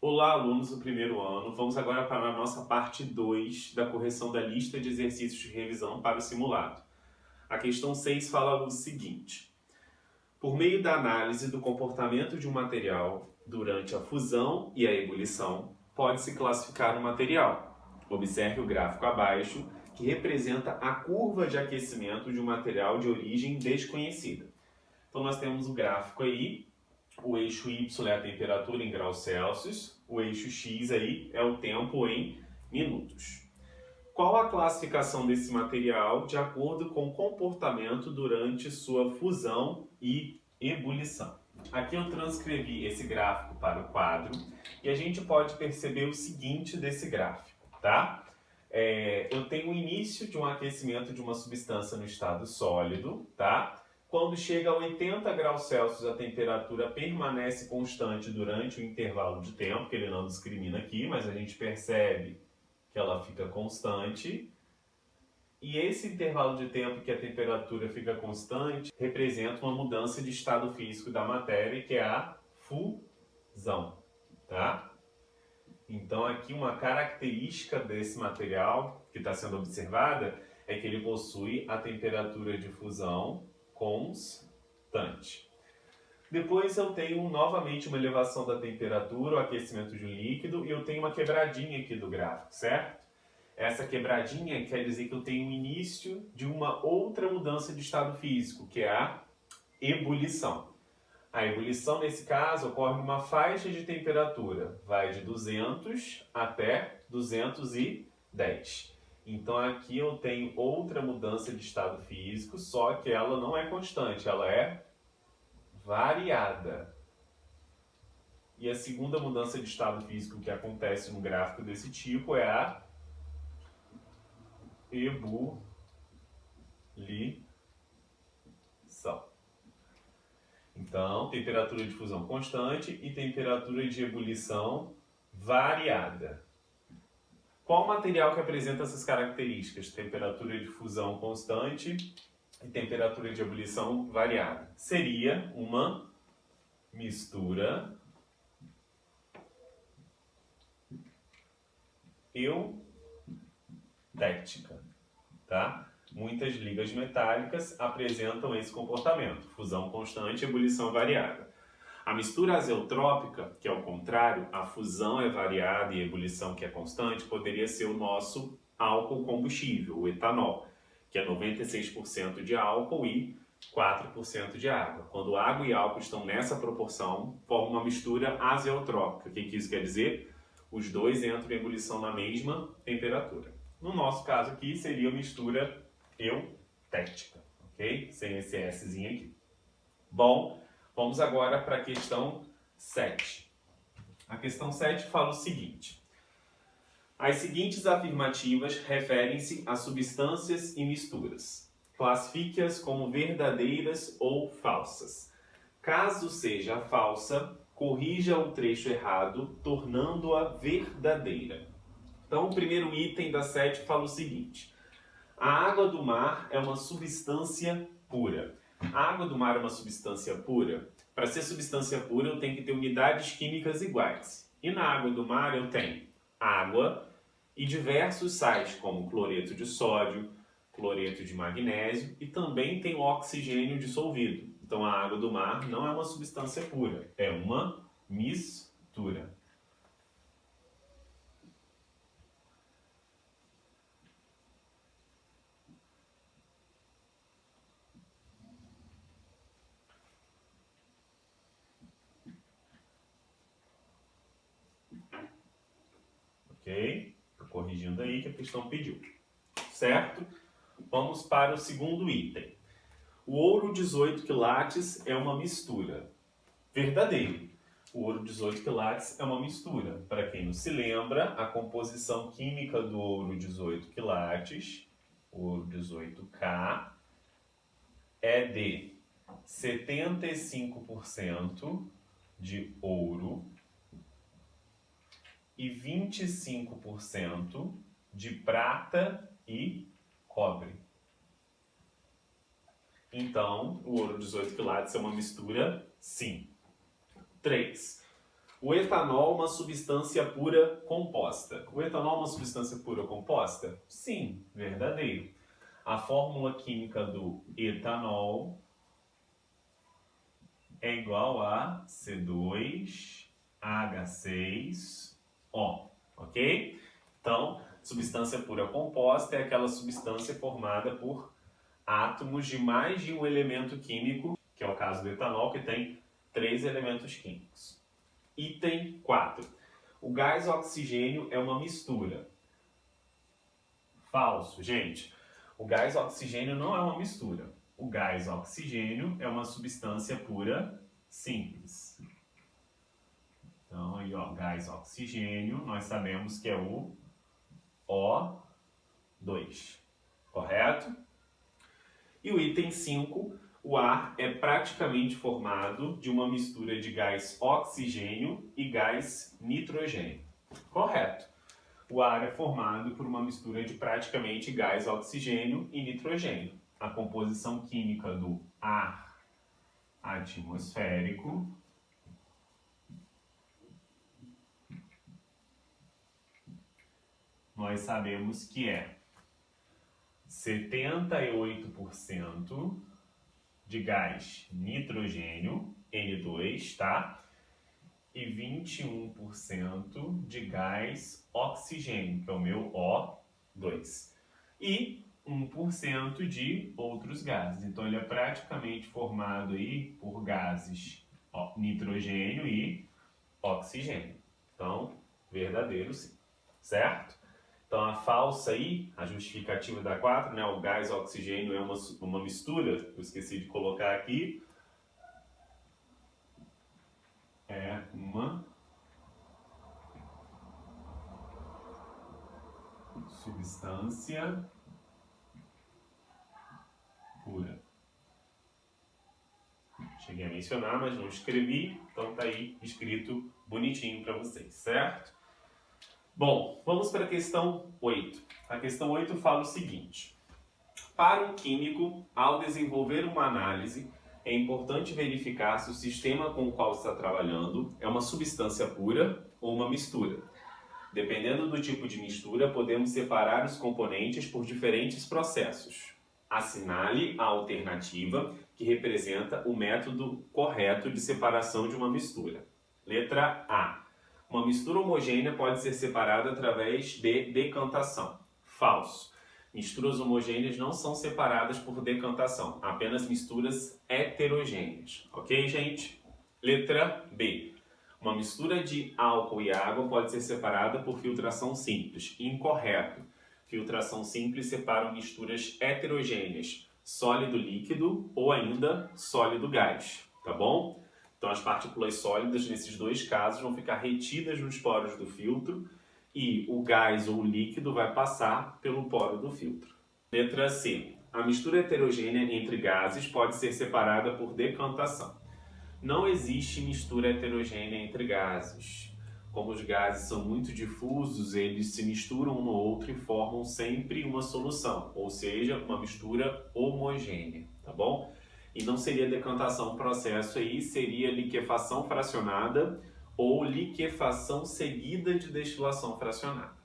Olá, alunos do primeiro ano. Vamos agora para a nossa parte 2 da correção da lista de exercícios de revisão para o simulado. A questão 6 fala o seguinte: por meio da análise do comportamento de um material durante a fusão e a ebulição, pode-se classificar o material. Observe o gráfico abaixo, que representa a curva de aquecimento de um material de origem desconhecida. Então nós temos o gráfico aí. O eixo Y é a temperatura em graus Celsius, o eixo X aí é o tempo em minutos. Qual a classificação desse material de acordo com o comportamento durante sua fusão e ebulição? Aqui eu transcrevi esse gráfico para o quadro e a gente pode perceber o seguinte desse gráfico, tá? Eu tenho o início de um aquecimento de uma substância no estado sólido, tá? Quando chega a 80 graus Celsius, a temperatura permanece constante durante o intervalo de tempo, que ele não discrimina aqui, mas a gente percebe que ela fica constante. E esse intervalo de tempo que a temperatura fica constante representa uma mudança de estado físico da matéria, que é a fusão, tá? Então aqui uma característica desse material que está sendo observada é que ele possui a temperatura de fusão constante. Depois eu tenho novamente uma elevação da temperatura, o aquecimento de um líquido, e eu tenho uma quebradinha aqui do gráfico, certo? Essa quebradinha quer dizer que eu tenho o início de uma outra mudança de estado físico, que é a ebulição. A ebulição, nesse caso, ocorre numa faixa de temperatura, vai de 200 até 210. Então aqui eu tenho outra mudança de estado físico, só que ela não é constante, ela é variada. E a segunda mudança de estado físico que acontece no gráfico desse tipo é a ebulição. Então, temperatura de fusão constante e temperatura de ebulição variada. Qual material que apresenta essas características? Temperatura de fusão constante e temperatura de ebulição variada. Seria uma mistura eutética, tá? Muitas ligas metálicas apresentam esse comportamento, fusão constante e ebulição variada. A mistura azeotrópica, que é o contrário, a fusão é variada e a ebulição que é constante, poderia ser o nosso álcool combustível, o etanol, que é 96% de álcool e 4% de água. Quando água e álcool estão nessa proporção, forma uma mistura azeotrópica. O que isso quer dizer? Os dois entram em ebulição na mesma temperatura. No nosso caso aqui, seria mistura eutética, ok? Sem esse Szinho aqui. Bom, vamos agora para a questão 7. A questão 7 fala o seguinte: as seguintes afirmativas referem-se a substâncias e misturas. Classifique-as como verdadeiras ou falsas. Caso seja falsa, corrija o trecho errado, tornando-a verdadeira. Então, o primeiro item da 7 fala o seguinte: a água do mar é uma substância pura. A água do mar é uma substância pura? Para ser substância pura, eu tenho que ter unidades químicas iguais. E na água do mar eu tenho água e diversos sais, como cloreto de sódio, cloreto de magnésio e também tem oxigênio dissolvido. Então a água do mar não é uma substância pura, é uma mistura. Ok? Estou corrigindo aí que a questão pediu. Certo? Vamos para o segundo item. O ouro 18 quilates é uma mistura. Verdadeiro. O ouro 18 quilates é uma mistura. Para quem não se lembra, a composição química do ouro 18 quilates, ouro 18K, é de 75% de ouro e 25% de prata e cobre. Então, o ouro 18 quilates é uma mistura, sim. 3. O O etanol é uma substância pura composta. O etanol é uma substância pura composta? Sim, verdadeiro. A fórmula química do etanol é igual a C2H6O, ok? Então, substância pura composta é aquela substância formada por átomos de mais de um elemento químico, que é o caso do etanol, que tem 3 elementos químicos. Item 4. O gás oxigênio é uma mistura. Falso, gente. O gás oxigênio não é uma mistura. O gás oxigênio é uma substância pura simples. Então, aí, ó, gás oxigênio, nós sabemos que é o O2. Correto? E o item 5, o ar é praticamente formado de uma mistura de gás oxigênio e gás nitrogênio. Correto. O ar é formado por uma mistura de praticamente gás oxigênio e nitrogênio. A composição química do ar atmosférico nós sabemos que é 78% de gás nitrogênio, N2, tá? E 21% de gás oxigênio, que é o meu O2. E 1% de outros gases. Então, ele é praticamente formado aí por gases nitrogênio e oxigênio. Então, verdadeiro sim. Certo? Então, a falsa aí, a justificativa da 4, né? O gás oxigênio é uma mistura, eu esqueci de colocar aqui. É uma substância pura. Cheguei a mencionar, mas não escrevi, então tá aí escrito bonitinho para vocês, certo? Bom, vamos para a questão 8. A questão 8 fala o seguinte: para um químico, ao desenvolver uma análise, é importante verificar se o sistema com o qual está trabalhando é uma substância pura ou uma mistura. Dependendo do tipo de mistura, podemos separar os componentes por diferentes processos. Assinale a alternativa que representa o método correto de separação de uma mistura. Letra A. Uma mistura homogênea pode ser separada através de decantação. Falso. Misturas homogêneas não são separadas por decantação, apenas misturas heterogêneas. Ok, gente? Letra B. Uma mistura de álcool e água pode ser separada por filtração simples. Incorreto. Filtração simples separa misturas heterogêneas, sólido-líquido ou ainda sólido-gás. Tá bom? Então, as partículas sólidas, nesses dois casos, vão ficar retidas nos poros do filtro e o gás ou o líquido vai passar pelo poro do filtro. Letra C. A mistura heterogênea entre gases pode ser separada por decantação. Não existe mistura heterogênea entre gases. Como os gases são muito difusos, eles se misturam um no outro e formam sempre uma solução, ou seja, uma mistura homogênea, tá bom? E não seria decantação o processo aí, seria liquefação fracionada ou liquefação seguida de destilação fracionada.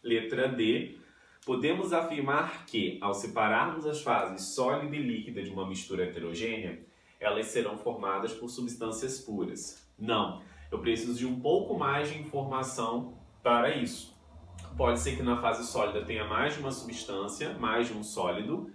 Letra D. Podemos afirmar que, ao separarmos as fases sólida e líquida de uma mistura heterogênea, elas serão formadas por substâncias puras. Não, eu preciso de um pouco mais de informação para isso. Pode ser que na fase sólida tenha mais de uma substância, mais de um sólido,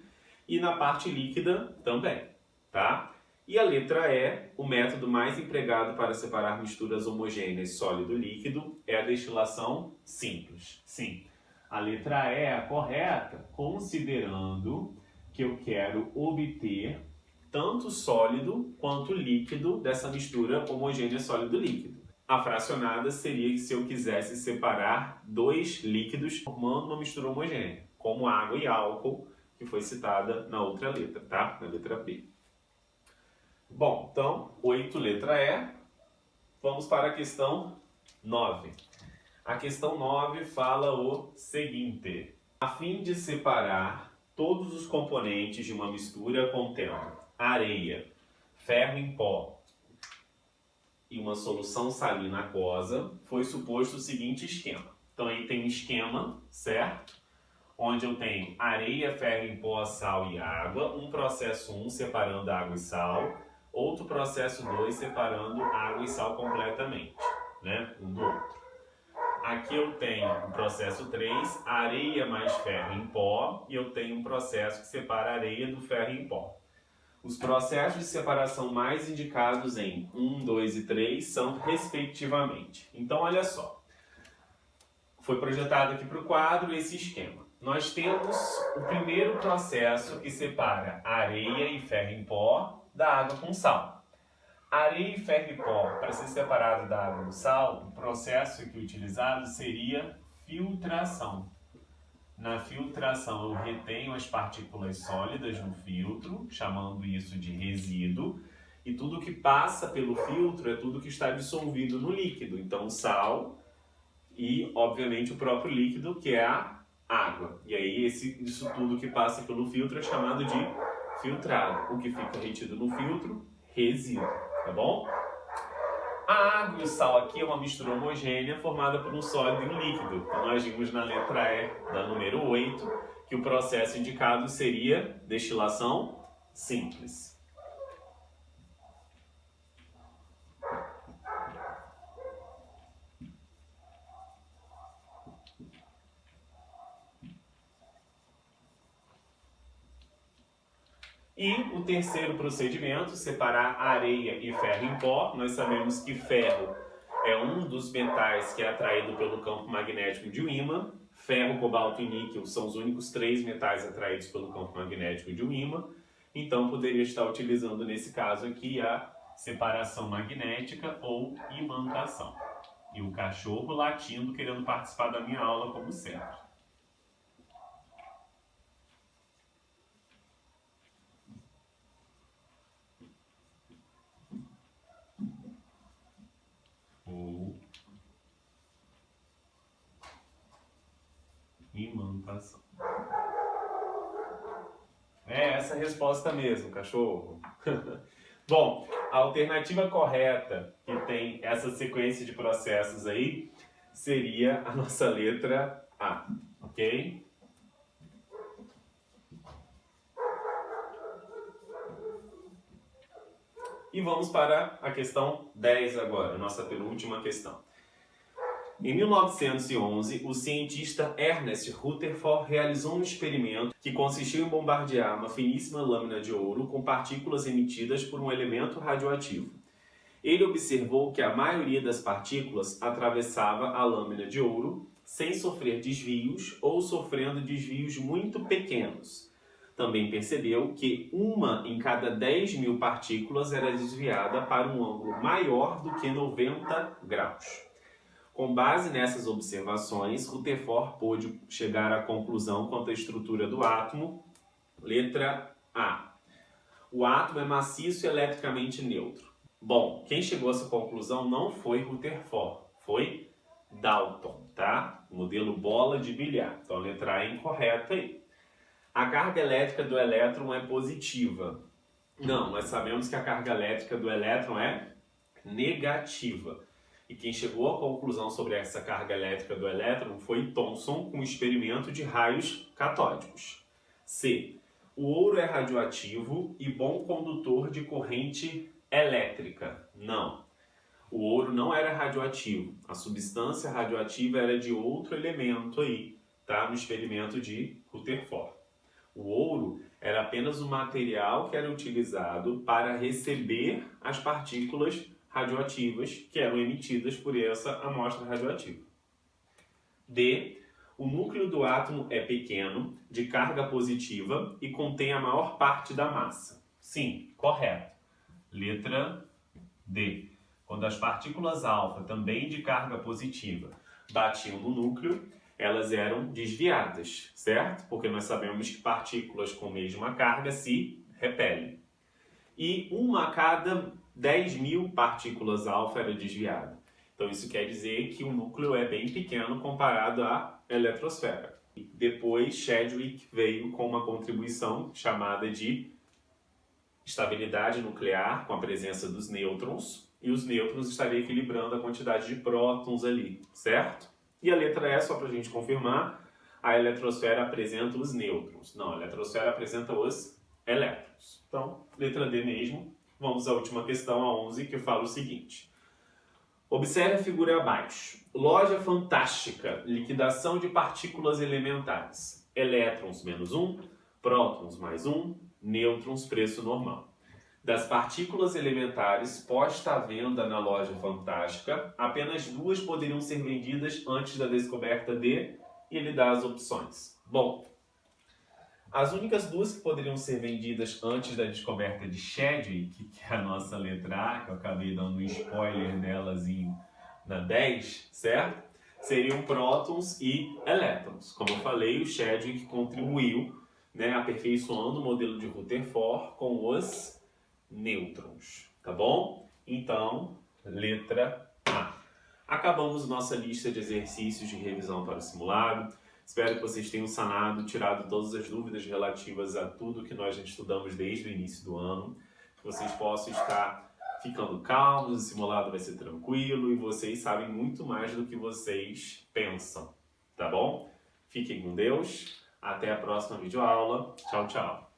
e na parte líquida também, tá? E a letra E, o método mais empregado para separar misturas homogêneas sólido-líquido é a destilação simples. Sim, a letra E é a correta, considerando que eu quero obter tanto sólido quanto líquido dessa mistura homogênea sólido-líquido. A fracionada seria se eu quisesse separar dois líquidos formando uma mistura homogênea, como água e álcool, que foi citada na outra letra, tá? Na letra B. Bom, então, 8, letra E. Vamos para a questão 9. A questão 9 fala o seguinte: a fim de separar todos os componentes de uma mistura contendo areia, ferro em pó, e uma solução salina aquosa, foi suposto o seguinte esquema. Então aí tem um esquema, certo? Onde eu tenho areia, ferro em pó, sal e água, um processo 1 separando água e sal, outro processo 2 separando água e sal completamente, né? Um do outro. Aqui eu tenho o processo 3, areia mais ferro em pó, e eu tenho um processo que separa a areia do ferro em pó. Os processos de separação mais indicados em 1, 2 e 3 são respectivamente. Então, olha só. Foi projetado aqui para o quadro esse esquema. Nós temos o primeiro processo que separa areia e ferro em pó da água com sal. Areia e ferro em pó, para ser separado da água com sal, o processo aqui utilizado seria filtração. Na filtração eu retenho as partículas sólidas no filtro, chamando isso de resíduo, e tudo que passa pelo filtro é tudo que está dissolvido no líquido. Então, sal e, obviamente, o próprio líquido, que é a água. E aí, isso tudo que passa pelo filtro é chamado de filtrado. O que fica retido no filtro, resíduo, tá bom? A água e o sal aqui é uma mistura homogênea formada por um sólido e um líquido. Então, nós vimos na letra E, da número 8, que o processo indicado seria destilação simples. E o terceiro procedimento, separar areia e ferro em pó. Nós sabemos que ferro é um dos metais que é atraído pelo campo magnético de um ímã. Ferro, cobalto e níquel são os únicos 3 metais atraídos pelo campo magnético de um ímã. Então, poderia estar utilizando, nesse caso aqui, a separação magnética ou imantação. E o cachorro latindo, querendo participar da minha aula, como sempre. Ou imantação. É essa a resposta mesmo, cachorro. Bom, a alternativa correta que tem essa sequência de processos aí seria a nossa letra A, ok? E vamos para a questão 10 agora, nossa penúltima questão. Em 1911, o cientista Ernest Rutherford realizou um experimento que consistiu em bombardear uma finíssima lâmina de ouro com partículas emitidas por um elemento radioativo. Ele observou que a maioria das partículas atravessava a lâmina de ouro sem sofrer desvios ou sofrendo desvios muito pequenos. Também percebeu que uma em cada 10.000 partículas era desviada para um ângulo maior do que 90 graus. Com base nessas observações, Rutherford pôde chegar à conclusão quanto à estrutura do átomo. Letra A. O átomo é maciço e eletricamente neutro. Bom, quem chegou a essa conclusão não foi Rutherford, foi Dalton, tá? Modelo bola de bilhar. Então a letra A é incorreta aí. A carga elétrica do elétron é positiva. Não, nós sabemos que a carga elétrica do elétron é negativa. E quem chegou à conclusão sobre essa carga elétrica do elétron foi Thomson com o experimento de raios catódicos. C. O ouro é radioativo e bom condutor de corrente elétrica. Não. O ouro não era radioativo. A substância radioativa era de outro elemento aí, tá? No experimento de Rutherford. O ouro era apenas um material que era utilizado para receber as partículas radioativas que eram emitidas por essa amostra radioativa. D. O núcleo do átomo é pequeno, de carga positiva e contém a maior parte da massa. Sim, correto. Letra D. Quando as partículas alfa, também de carga positiva, batiam no núcleo, elas eram desviadas, certo? Porque nós sabemos que partículas com mesma carga se repelem. E uma a cada 10.000 partículas alfa era desviada. Então isso quer dizer que o núcleo é bem pequeno comparado à eletrosfera. Depois Chadwick veio com uma contribuição chamada de estabilidade nuclear com a presença dos nêutrons e os nêutrons estariam equilibrando a quantidade de prótons ali, certo? E a letra E, só para a gente confirmar, a eletrosfera apresenta os nêutrons. Não, a eletrosfera apresenta os elétrons. Então, letra D mesmo. Vamos à última questão, a 11, que fala o seguinte. Observe a figura abaixo. Loja fantástica, liquidação de partículas elementares. Elétrons menos 1, prótons mais 1, nêutrons preço normal. Das partículas elementares posta à venda na loja fantástica, apenas 2 poderiam ser vendidas antes da descoberta de... e ele dá as opções. Bom, as únicas 2 que poderiam ser vendidas antes da descoberta de Chadwick, que é a nossa letra A, que eu acabei dando um spoiler nelas na 10, certo? Seriam prótons e elétrons. Como eu falei, o Chadwick contribuiu, aperfeiçoando o modelo de Rutherford com os nêutrons, tá bom? Então, letra A. Acabamos nossa lista de exercícios de revisão para o simulado. Espero que vocês tenham sanado, tirado todas as dúvidas relativas a tudo que nós já estudamos desde o início do ano. Que vocês possam estar ficando calmos, o simulado vai ser tranquilo e vocês sabem muito mais do que vocês pensam, tá bom? Fiquem com Deus, até a próxima videoaula. Tchau, tchau!